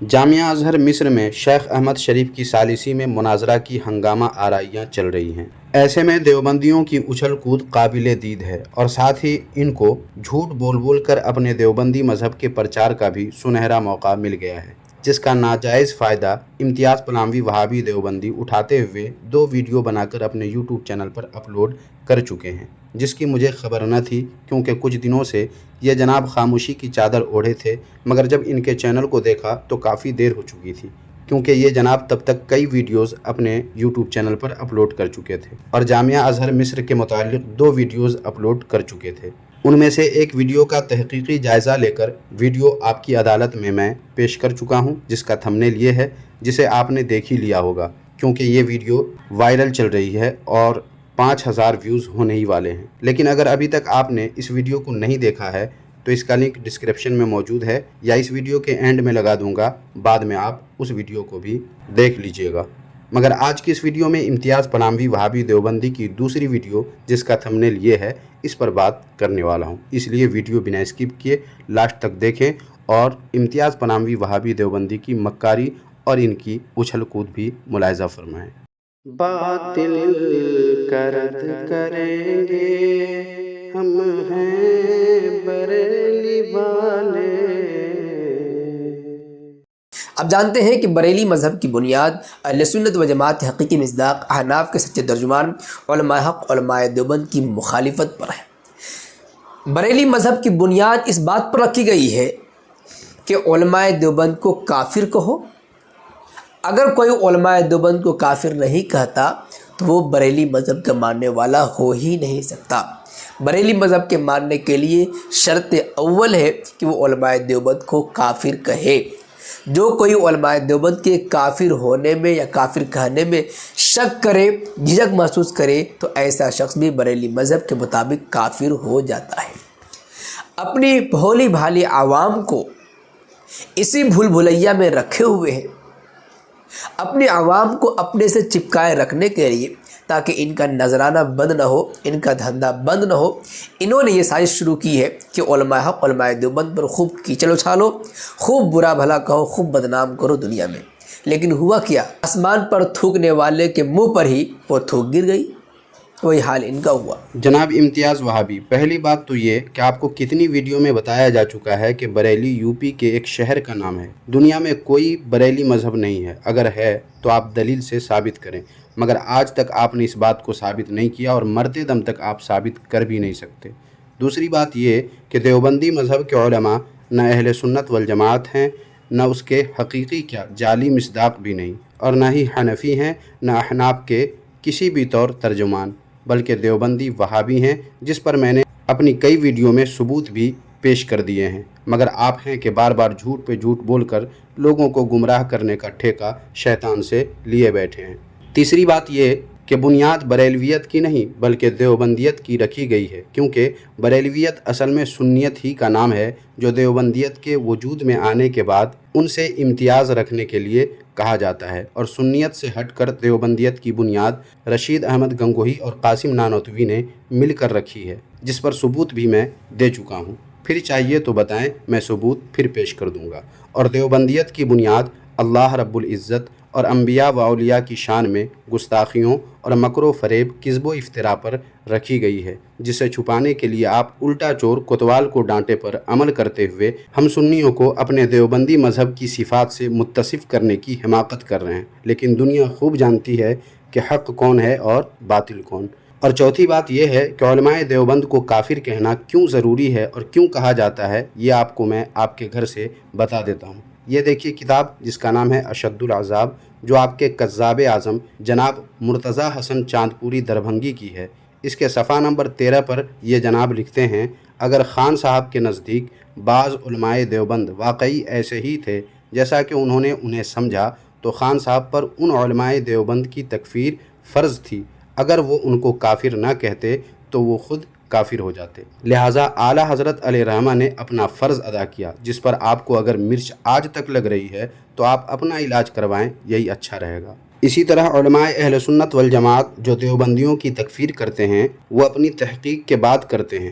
جامعہ ازہر مصر میں شیخ احمد شریف کی ثالثی میں مناظرہ کی ہنگامہ آرائیاں چل رہی ہیں۔ ایسے میں دیوبندیوں کی اچھل کود قابل دید ہے اور ساتھ ہی ان کو جھوٹ بول بول کر اپنے دیوبندی مذہب کے پرچار کا بھی سنہرا موقع مل گیا ہے، جس کا ناجائز فائدہ امتیاز پلاموی وہابی دیوبندی اٹھاتے ہوئے 2 ویڈیو بنا کر اپنے یوٹیوب چینل پر اپلوڈ کر چکے ہیں، جس کی مجھے خبر نہ تھی کیونکہ کچھ دنوں سے یہ جناب خاموشی کی چادر اوڑھے تھے، مگر جب ان کے چینل کو دیکھا تو کافی دیر ہو چکی تھی، کیونکہ یہ جناب تب تک کئی ویڈیوز اپنے یوٹیوب چینل پر اپلوڈ کر چکے تھے اور جامعہ ازہر مصر کے متعلق 2 ویڈیوز اپلوڈ کر چکے تھے۔ ان میں سے ایک ویڈیو کا تحقیقی جائزہ لے کر ویڈیو آپ کی عدالت میں پیش کر چکا ہوں، جس کا تھمبنیل یہ ہے، جسے آپ نے دیکھ ہی لیا ہوگا کیونکہ یہ ویڈیو وائرل چل رہی ہے اور 5000 ویوز ہونے ہی والے ہیں۔ لیکن اگر ابھی تک آپ نے اس ویڈیو کو نہیں دیکھا ہے تو اس کا لنک ڈسکرپشن میں موجود ہے یا اس ویڈیو کے اینڈ میں لگا دوں گا، بعد میں آپ اس ویڈیو کو بھی دیکھ لیجئے گا۔ مگر آج کی اس ویڈیو میں امتیاز پلاموی وہابی دیوبندی کی دوسری ویڈیو، جس کا تھمبنیل یہ ہے، اس پر بات کرنے والا ہوں، اس لیے ویڈیو بنا اسکپ کیے لاسٹ تک دیکھیں اور امتیاز پلاموی وہابی دیوبندی کی مکاری اور ان کی اچھل کود بھی ملاحظہ فرمائیں۔ باطل کا رد کریں گے ہم ہیں بریلی والے۔ آپ جانتے ہیں کہ بریلی مذہب کی بنیاد اہل سنت و جماعت حقیقی مصداق احناف کے سچے ترجمان علماء حق علماء دیوبند کی مخالفت پر ہے۔ بریلی مذہب کی بنیاد اس بات پر رکھی گئی ہے کہ علماء دیوبند کو کافر کہو، اگر کوئی علماء دیوبند کو کافر نہیں کہتا تو وہ بریلی مذہب کا ماننے والا ہو ہی نہیں سکتا۔ بریلی مذہب کے ماننے کے لیے شرط اول ہے کہ وہ علماء دیوبند کو کافر کہے۔ جو کوئی علماء دیوبند کے کافر ہونے میں یا کافر کہنے میں شک کرے، جھجک محسوس کرے، تو ایسا شخص بھی بریلی مذہب کے مطابق کافر ہو جاتا ہے۔ اپنی بھولی بھالی عوام کو اسی بھول بھلیا میں رکھے ہوئے ہیں، اپنی عوام کو اپنے سے چپکائے رکھنے کے لیے، تاکہ ان کا نذرانہ بند نہ ہو، ان کا دھندا بند نہ ہو، انہوں نے یہ سازش شروع کی ہے کہ علماء حق علماء دیوبند پر خوب کیچڑ اچھالو، خوب برا بھلا کہو، خوب بدنام کرو دنیا میں۔ لیکن ہوا کیا؟ آسمان پر تھوکنے والے کے منہ پر ہی وہ تھوک گر گئی، وہی حال ان کا ہوا۔ جناب امتیاز وہابی، پہلی بات تو یہ کہ آپ کو کتنی ویڈیو میں بتایا جا چکا ہے کہ بریلی یوپی کے ایک شہر کا نام ہے۔ دنیا میں کوئی بریلی مذہب نہیں ہے، اگر ہے تو آپ دلیل سے ثابت کریں، مگر آج تک آپ نے اس بات کو ثابت نہیں کیا اور مرتے دم تک آپ ثابت کر بھی نہیں سکتے۔ دوسری بات یہ کہ دیوبندی مذہب کے علماء نہ اہل سنت والجماعت ہیں، نہ اس کے حقیقی کیا جعلی مصداق بھی نہیں، اور نہ ہی حنفی ہیں، نہ احناف کے کسی بھی طور ترجمان، بلکہ دیوبندی وہابی ہیں، جس پر میں نے اپنی کئی ویڈیو میں ثبوت بھی پیش کر دیے ہیں، مگر آپ ہیں کہ بار بار جھوٹ پہ جھوٹ بول کر لوگوں کو گمراہ کرنے کا ٹھیکہ شیطان سے لیے بیٹھے ہیں۔ تیسری بات یہ کہ بنیاد بریلویت کی نہیں بلکہ دیوبندیت کی رکھی گئی ہے، کیونکہ بریلویت اصل میں سنیت ہی کا نام ہے، جو دیوبندیت کے وجود میں آنے کے بعد ان سے امتیاز رکھنے کے لیے کہا جاتا ہے، اور سنیت سے ہٹ کر دیوبندیت کی بنیاد رشید احمد گنگوہی اور قاسم نانوتوی نے مل کر رکھی ہے، جس پر ثبوت بھی میں دے چکا ہوں۔ پھر چاہیے تو بتائیں، میں ثبوت پھر پیش کر دوں گا۔ اور دیوبندیت کی بنیاد اللہ رب العزت اور انبیاء و اولیاء کی شان میں گستاخیوں اور مکر و فریب، کذب و افتراء پر رکھی گئی ہے، جسے چھپانے کے لیے آپ الٹا چور کوتوال کو ڈانٹے پر عمل کرتے ہوئے ہم سنیوں کو اپنے دیوبندی مذہب کی صفات سے متصف کرنے کی حماقت کر رہے ہیں، لیکن دنیا خوب جانتی ہے کہ حق کون ہے اور باطل کون۔ اور چوتھی بات یہ ہے کہ علماء دیوبند کو کافر کہنا کیوں ضروری ہے اور کیوں کہا جاتا ہے، یہ آپ کو میں آپ کے گھر سے بتا دیتا ہوں۔ یہ دیکھیے کتاب، جس کا نام ہے اشد العذاب، جو آپ کے کذاب اعظم جناب مرتضی حسن چاندپوری دربھنگی کی ہے۔ اس کے صفحہ نمبر 13 پر یہ جناب لکھتے ہیں، اگر خان صاحب کے نزدیک بعض علماء دیوبند واقعی ایسے ہی تھے جیسا کہ انہوں نے انہیں سمجھا، تو خان صاحب پر ان علماء دیوبند کی تکفیر فرض تھی، اگر وہ ان کو کافر نہ کہتے تو وہ خود کافر ہو جاتے۔ لہٰذا اعلیٰ حضرت علیہ رحمہ نے اپنا فرض ادا کیا، جس پر آپ کو اگر مرچ آج تک لگ رہی ہے تو آپ اپنا علاج کروائیں، یہی اچھا رہے گا۔ اسی طرح علماء اہل سنت والجماعت جو دیوبندیوں کی تکفیر کرتے ہیں، وہ اپنی تحقیق کے بعد کرتے ہیں،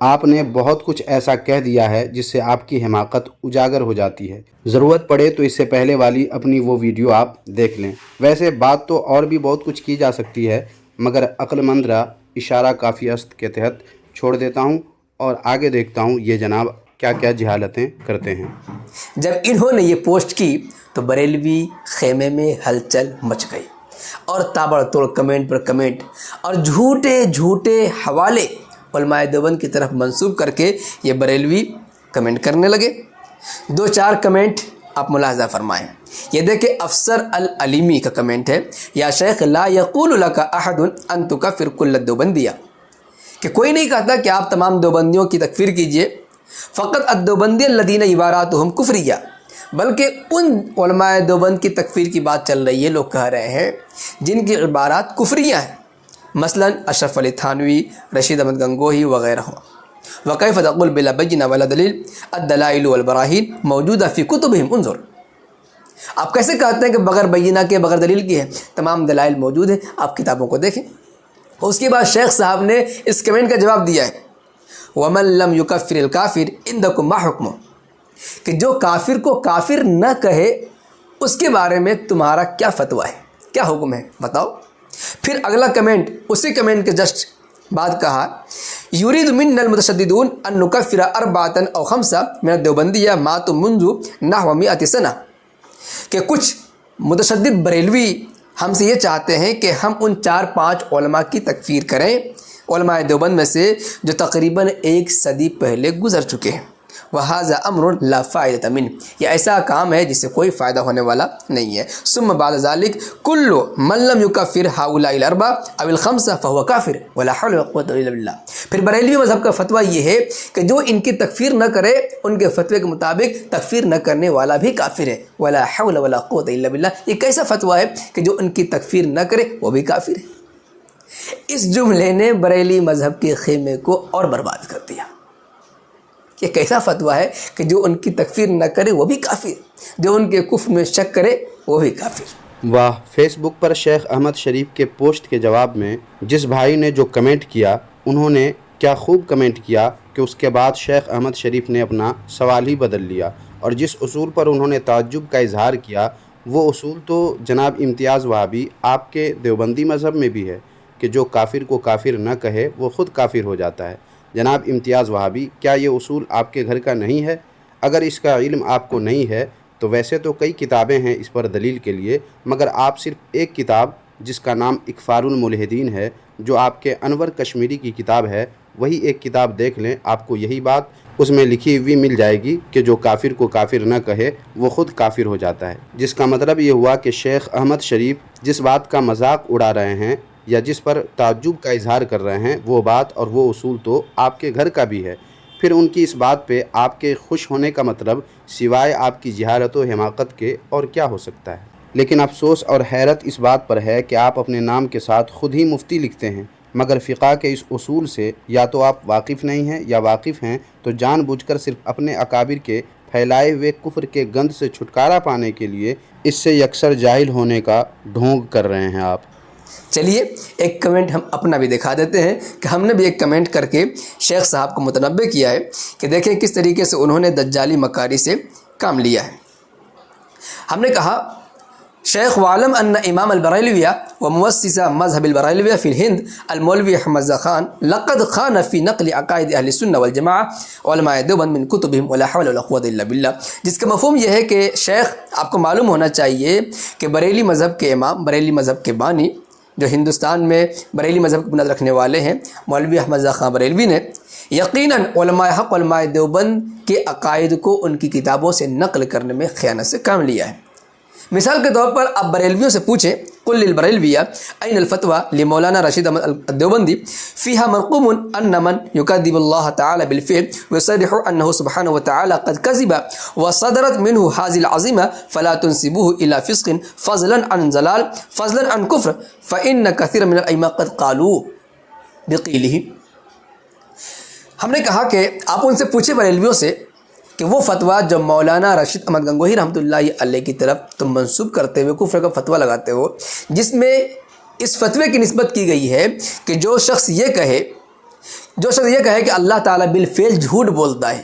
آپ نے بہت کچھ ایسا کہہ دیا ہے جس سے آپ کی حماقت اجاگر ہو جاتی ہے۔ ضرورت پڑے تو اس سے پہلے والی اپنی وہ ویڈیو آپ دیکھ لیں۔ ویسے بات تو اور بھی بہت کچھ کی جا سکتی ہے، مگر عقل مند را اشارہ کافی است کے تحت چھوڑ دیتا ہوں اور آگے دیکھتا ہوں یہ جناب کیا کیا جہالتیں کرتے ہیں۔ جب انہوں نے یہ پوسٹ کی تو بریلوی خیمے میں ہلچل مچ گئی اور تابڑ توڑ کمنٹ پر کمنٹ اور جھوٹے حوالے علماء دیوبند کی طرف منسوب کر کے یہ بریلوی کمنٹ کرنے لگے۔ 2-4 کمنٹ آپ ملاحظہ فرمائیں۔ یہ دیکھیں افسر العلیمی کا کمنٹ ہے، یا شیخ لا یقول لک احد ان تکفر کل الدیوبندیہ، کہ کوئی نہیں کہتا کہ آپ تمام دیوبندیوں کی تکفیر کیجئے، فقط الدیوبندی الذین عباراتہم کفریہ، بلکہ ان علماء دیوبند کی تکفیر کی بات چل رہی ہے، لوگ کہہ رہے ہیں جن کی عبارات کفریہ ہیں، مثلا اشرف علی تھانوی، رشید احمد گنگوہی وغیرہ ہوں۔ وکیف تقول بلا بینہ ولا دلیل الدلائل والبراہین موجودہ فی کتبہم انظر، آپ کیسے کہتے ہیں کہ بغیر بینہ کے بغیر دلیل کے ہے؟ تمام دلائل موجود ہیں، آپ کتابوں کو دیکھیں۔ اس کے بعد شیخ صاحب نے اس کمنٹ کا جواب دیا ہے، ومن لم یکفر الکافر عندکم ما حکمہ، کہ جو کافر کو کافر نہ کہے اس کے بارے میں تمہارا کیا فتویٰ ہے، کیا حکم ہے بتاؤ۔ پھر اگلا کمنٹ اسی کمنٹ کے جسٹ بعد کہا، یرید منا المتشددون ان نکفر 4 او 5 من الدیوبندیہ ماتوا منذ نحو 100 سنہ، کہ کچھ متشدد بریلوی ہم سے یہ چاہتے ہیں کہ ہم ان 4-5 علماء کی تکفیر کریں، علماء دیوبند میں سے جو تقریباً 1 صدی پہلے گزر چکے ہیں۔ وَهَذَا أَمْرٌ لَا فَائِدَةَ مِنْهُ، یہ ایسا کام ہے جس سے کوئی فائدہ ہونے والا نہیں ہے۔ ثم بعد ذلك كل من لم يكفر هؤلاء ال4 او ال5 فهو كافر ولا حول ولا قوة الا بالله۔ پھر بریلوی مذہب کا فتویٰ یہ ہے کہ جو ان کی تکفیر نہ کرے ان کے فتوے کے مطابق تکفیر نہ کرنے والا بھی کافر ہے، ولا حول ولا قوة الا بالله۔ یہ کیسا فتویٰ ہے کہ جو ان کی تکفیر نہ کرے وہ بھی کافر ہے؟ اس جملے نے بریلی مذہب کے خیمے کو اور برباد کر دیا۔ یہ کیسا فتویٰ ہے کہ جو ان کی تکفیر نہ کرے وہ بھی کافر، جو ان کے کفر میں شک کرے وہ بھی کافر۔ واہ، فیس بک پر شیخ احمد شریف کے پوسٹ کے جواب میں جس بھائی نے جو کمنٹ کیا انہوں نے کیا خوب کمنٹ کیا کہ اس کے بعد شیخ احمد شریف نے اپنا سوال ہی بدل لیا، اور جس اصول پر انہوں نے تعجب کا اظہار کیا وہ اصول تو جناب امتیاز وہابی آپ کے دیوبندی مذہب میں بھی ہے کہ جو کافر کو کافر نہ کہے وہ خود کافر ہو جاتا ہے۔ جناب امتیاز وہابی، کیا یہ اصول آپ کے گھر کا نہیں ہے؟ اگر اس کا علم آپ کو نہیں ہے تو ویسے تو کئی کتابیں ہیں اس پر دلیل کے لیے، مگر آپ صرف ایک کتاب جس کا نام اکفار الملحدین ہے، جو آپ کے انور کشمیری کی کتاب ہے، وہی ایک کتاب دیکھ لیں، آپ کو یہی بات اس میں لکھی ہوئی مل جائے گی کہ جو کافر کو کافر نہ کہے وہ خود کافر ہو جاتا ہے۔ جس کا مطلب یہ ہوا کہ شیخ احمد شریف جس بات کا مذاق اڑا رہے ہیں یا جس پر تعجب کا اظہار کر رہے ہیں وہ بات اور وہ اصول تو آپ کے گھر کا بھی ہے۔ پھر ان کی اس بات پہ آپ کے خوش ہونے کا مطلب سوائے آپ کی جہالت و حماقت کے اور کیا ہو سکتا ہے؟ لیکن افسوس اور حیرت اس بات پر ہے کہ آپ اپنے نام کے ساتھ خود ہی مفتی لکھتے ہیں، مگر فقہ کے اس اصول سے یا تو آپ واقف نہیں ہیں یا واقف ہیں تو جان بوجھ کر صرف اپنے اکابر کے پھیلائے ہوئے کفر کے گند سے چھٹکارا پانے کے لیے اس سے یکسر جاہل ہونے کا ڈھونگ کر رہے ہیں آپ۔ چلیے ایک کمنٹ ہم اپنا بھی دکھا دیتے ہیں کہ ہم نے بھی ایک کمنٹ کر کے شیخ صاحب کو متنبہ کیا ہے کہ دیکھیں کس طریقے سے انہوں نے دجالی مکاری سے کام لیا ہے۔ ہم نے کہا، شیخ وعلم ان امام البریلویہ و مؤسس مذہب البریلویہ فی الہند المولوی احمد خان لقد خان فی نقل عقائد اہل السنہ والجماعہ علماء دیوبند من کتبہم ولا حول ولا قوة الا باللہ، جس کا مفہوم یہ ہے کہ شیخ آپ کو معلوم ہونا چاہیے کہ بریلی مذہب کے امام، بریلی مذہب کے بانی جو ہندوستان میں بریلی مذہب کی بنیاد رکھنے والے ہیں، مولوی احمد خان بریلوی نے یقیناً علماء حق علماء دیوبند کے عقائد کو ان کی کتابوں سے نقل کرنے میں خیانت سے کام لیا ہے۔ مثال کے طور پر آپ بریلویوں سے پوچھیں، قل للبریلویہ این الفتوى لمولانا رشید احمد الدیوبندی فيها مرقوم ان من يكذب الله تعالى بالفعل ويصرح انه سبحانه وتعالى قد كذب وصدرت منه هذه العظيمه فلا تنسبوه الى فسق فضلا عن ضلال فضلا عن كفر فان كثير من الائمه قد قالوا بقيله۔ ہم نے کہا کہ آپ ان سے پوچھیں بریلویوں سے کہ وہ فتویٰ جو مولانا رشید احمد گنگوہی رحمۃ اللہ علیہ کی طرف تم منسوب کرتے ہوئے کفر کا فتویٰ لگاتے ہو، جس میں اس فتوے کی نسبت کی گئی ہے کہ جو شخص یہ کہے جو شخص یہ کہے کہ اللہ تعالیٰ بالفعل جھوٹ بولتا ہے،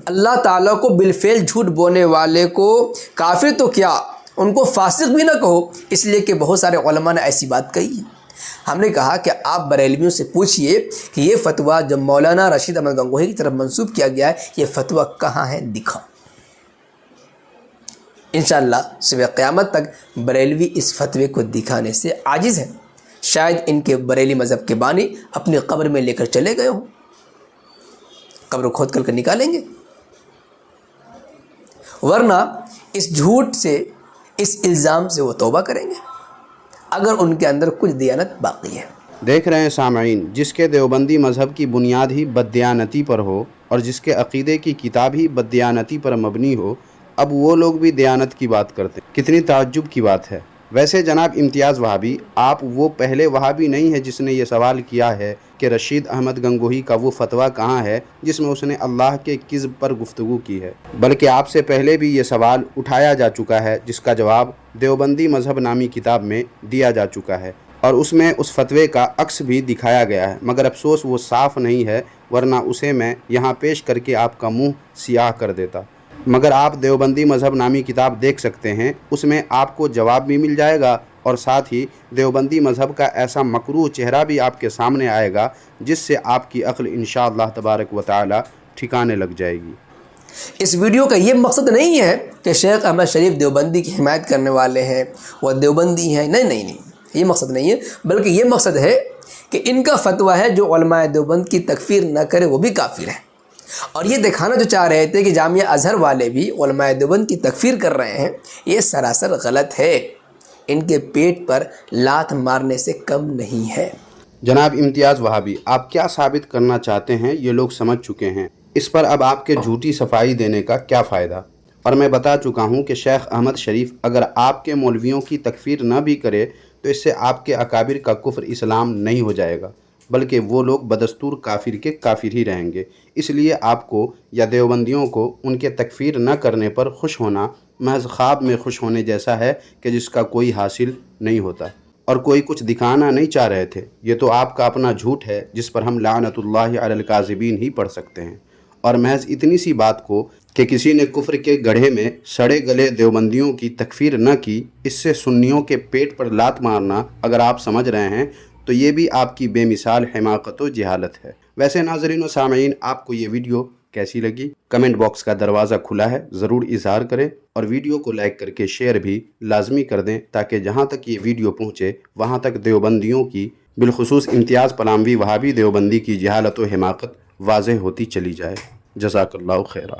اللہ تعالیٰ کو بالفعل جھوٹ بولنے والے کو کافر تو کیا، ان کو فاسق بھی نہ کہو، اس لیے کہ بہت سارے علماء نے ایسی بات کہی ہے۔ ہم نے کہا کہ آپ بریلویوں سے پوچھئے کہ یہ فتویٰ جو مولانا رشید احمد گنگوہی کی طرف منسوب کیا گیا ہے، یہ فتویٰ کہاں ہے، دکھاؤ۔ انشاءاللہ صبح قیامت تک بریلوی اس فتوے کو دکھانے سے عاجز ہیں، شاید ان کے بریلی مذہب کے بانی اپنی قبر میں لے کر چلے گئے ہوں، قبر کھود کر نکالیں گے، ورنہ اس جھوٹ سے، اس الزام سے وہ توبہ کریں گے اگر ان کے اندر کچھ دیانت باقی ہے۔ دیکھ رہے ہیں سامعین، جس کے دیوبندی مذہب کی بنیاد ہی بددیانتی پر ہو اور جس کے عقیدے کی کتاب ہی بددیانتی پر مبنی ہو، اب وہ لوگ بھی دیانت کی بات کرتے ہیں۔ کتنی تعجب کی بات ہے۔ ویسے جناب امتیاز وہابی، آپ وہ پہلے وہابی نہیں ہے جس نے یہ سوال کیا ہے کہ رشید احمد گنگوہی کا وہ فتویٰ کہاں ہے جس میں اس نے اللہ کے کذب پر گفتگو کی ہے، بلکہ آپ سے پہلے بھی یہ سوال اٹھایا جا چکا ہے جس کا جواب دیوبندی مذہب نامی کتاب میں دیا جا چکا ہے، اور اس میں اس فتوے کا عکس بھی دکھایا گیا ہے، مگر افسوس وہ صاف نہیں ہے، ورنہ اسے میں یہاں پیش کر کے آپ کا منہ سیاہ کر دیتا۔ مگر آپ دیوبندی مذہب نامی کتاب دیکھ سکتے ہیں، اس میں آپ کو جواب بھی مل جائے گا اور ساتھ ہی دیوبندی مذہب کا ایسا مکروہ چہرہ بھی آپ کے سامنے آئے گا جس سے آپ کی عقل انشاءاللہ تبارک و تعالی ٹھکانے لگ جائے گی۔ اس ویڈیو کا یہ مقصد نہیں ہے کہ شیخ احمد شریف دیوبندی کی حمایت کرنے والے ہیں، وہ دیوبندی ہیں، نہیں، یہ مقصد نہیں ہے، بلکہ یہ مقصد ہے کہ ان کا فتویٰ ہے جو علماء دیوبند کی تکفیر نہ کرے وہ بھی کافر ہے، اور یہ دکھانا جو چاہ رہے تھے کہ جامعہ ازہر والے بھی علماء دیوبند کی تکفیر کر رہے ہیں، یہ سراسر غلط ہے، ان کے پیٹ پر لات مارنے سے کم نہیں ہے۔ جناب امتیاز وہابی، آپ کیا ثابت کرنا چاہتے ہیں یہ لوگ سمجھ چکے ہیں، اس پر اب آپ کے جھوٹی صفائی دینے کا کیا فائدہ؟ اور میں بتا چکا ہوں کہ شیخ احمد شریف اگر آپ کے مولویوں کی تکفیر نہ بھی کرے تو اس سے آپ کے اکابر کا کفر اسلام نہیں ہو جائے گا، بلکہ وہ لوگ بدستور کافر کے کافر ہی رہیں گے۔ اس لیے آپ کو یا دیوبندیوں کو ان کے تکفیر نہ کرنے پر خوش ہونا محض خواب میں خوش ہونے جیسا ہے کہ جس کا کوئی حاصل نہیں ہوتا، اور کوئی کچھ دکھانا نہیں چاہ رہے تھے۔ یہ تو آپ کا اپنا جھوٹ ہے جس پر ہم لعنت اللہ علی الکاذبین ہی پڑھ سکتے ہیں، اور محض اتنی سی بات کو کہ کسی نے کفر کے گڑھے میں سڑے گلے دیوبندیوں کی تکفیر نہ کی، اس سے سنیوں کے پیٹ پر لات مارنا اگر آپ سمجھ رہے ہیں تو یہ بھی آپ کی بے مثال حماقت و جہالت ہے۔ ویسے ناظرین و سامعین، آپ کو یہ ویڈیو کیسی لگی؟ کمنٹ باکس کا دروازہ کھلا ہے، ضرور اظہار کریں، اور ویڈیو کو لائک کر کے شیئر بھی لازمی کر دیں تاکہ جہاں تک یہ ویڈیو پہنچے وہاں تک دیوبندیوں کی، بالخصوص امتیاز پلاموی وہابی دیوبندی کی جہالت و حماقت واضح ہوتی چلی جائے۔ جزاک اللہ خیرہ۔